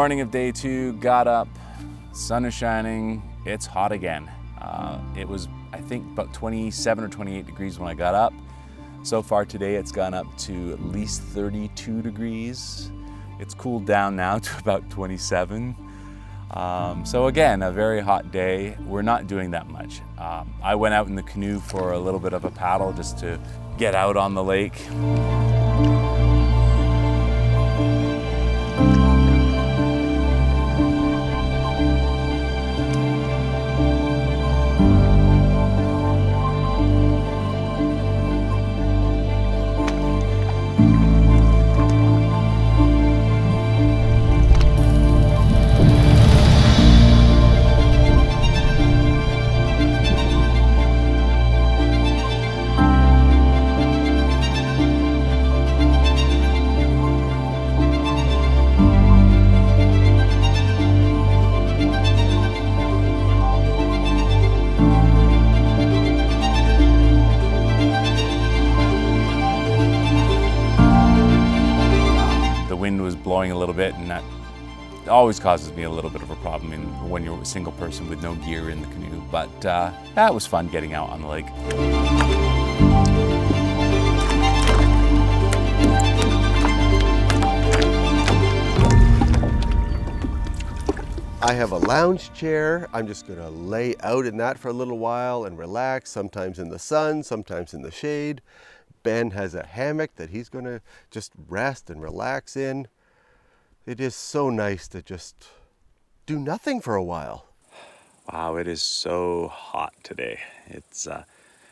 Morning of day 2, got up, sun is shining, it's hot again. It was, I think, about 27 or 28 degrees when I got up. So far today it's gone up to at least 32 degrees. It's cooled down now to about 27. So again, a very hot day. We're not doing that much. I went out in the canoe for a little bit of a paddle just to get out on the lake. Wind was blowing a little bit, and that always causes me a little bit of a problem when you're a single person with no gear in the canoe. But that was fun getting out on the lake. I have a lounge chair. I'm just gonna lay out in that for a little while and relax, sometimes in the sun, sometimes in the shade. Ben has a hammock that he's gonna just rest and relax in. It is so nice to just do nothing for a while. Wow, it is so hot today. It's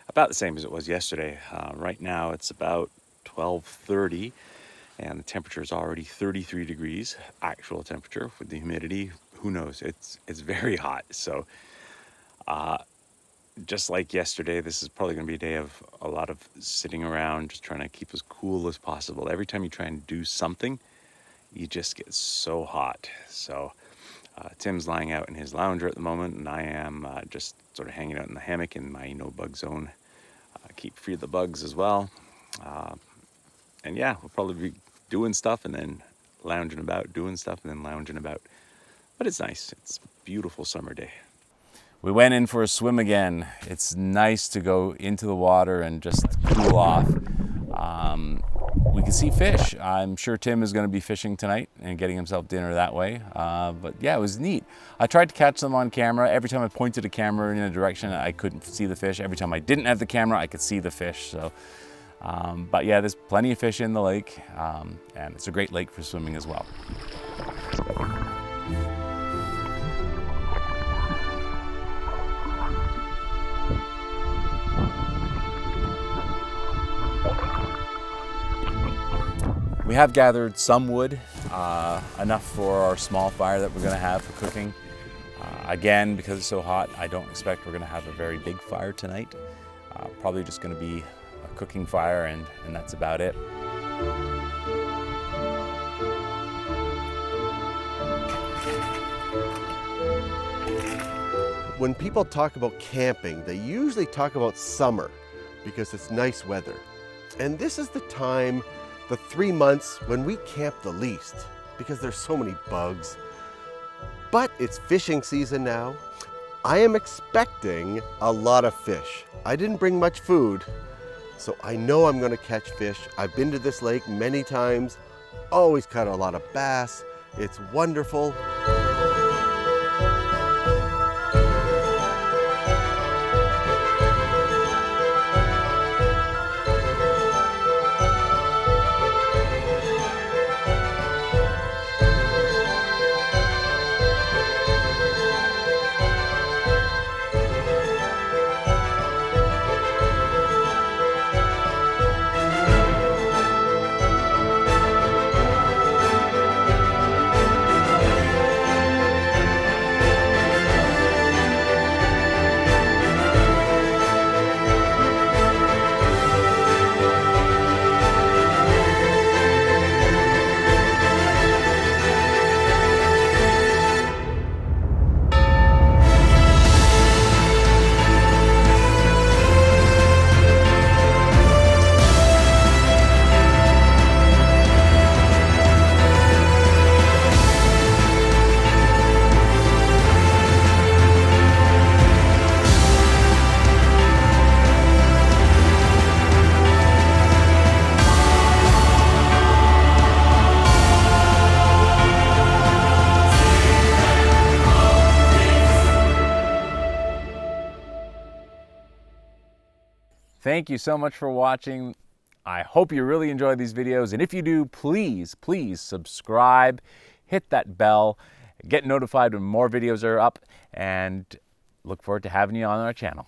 about the same as it was yesterday. Right now it's about 12:30 and the temperature is already 33 degrees, actual temperature. With the humidity, who knows? It's very hot. So just like yesterday, this is probably going to be a day of a lot of sitting around, just trying to keep as cool as possible. Every time you try and do something, you just get so hot. So Tim's lying out in his lounger at the moment, and I am just sort of hanging out in the hammock in my no-bug zone. Keep free of the bugs as well. And yeah, we'll probably be doing stuff and then lounging about, doing stuff and then lounging about. But it's nice. It's a beautiful summer day. We went in for a swim again. It's nice to go into the water and just cool off. We can see fish. I'm sure Tim is going to be fishing tonight and getting himself dinner that way. But yeah, it was neat. I tried to catch them on camera. Every time I pointed a camera in a direction, I couldn't see the fish. Every time I didn't have the camera, I could see the fish. So, but yeah, there's plenty of fish in the lake, and it's a great lake for swimming as well. We have gathered some wood, enough for our small fire that we're going to have for cooking. Again, because it's so hot, I don't expect we're going to have a very big fire tonight. Probably just going to be a cooking fire, and that's about it. When people talk about camping, they usually talk about summer because it's nice weather. And this is the time, the 3 months when we camp the least because there's so many bugs. But it's fishing season now. I am expecting a lot of fish. I didn't bring much food, so I know I'm gonna catch fish. I've been to this lake many times, always caught a lot of bass. It's wonderful. thank you so much for watching. I hope you really enjoy these videos, and if you do, please subscribe, hit that bell, get notified when more videos are up, and look forward to having you on our channel.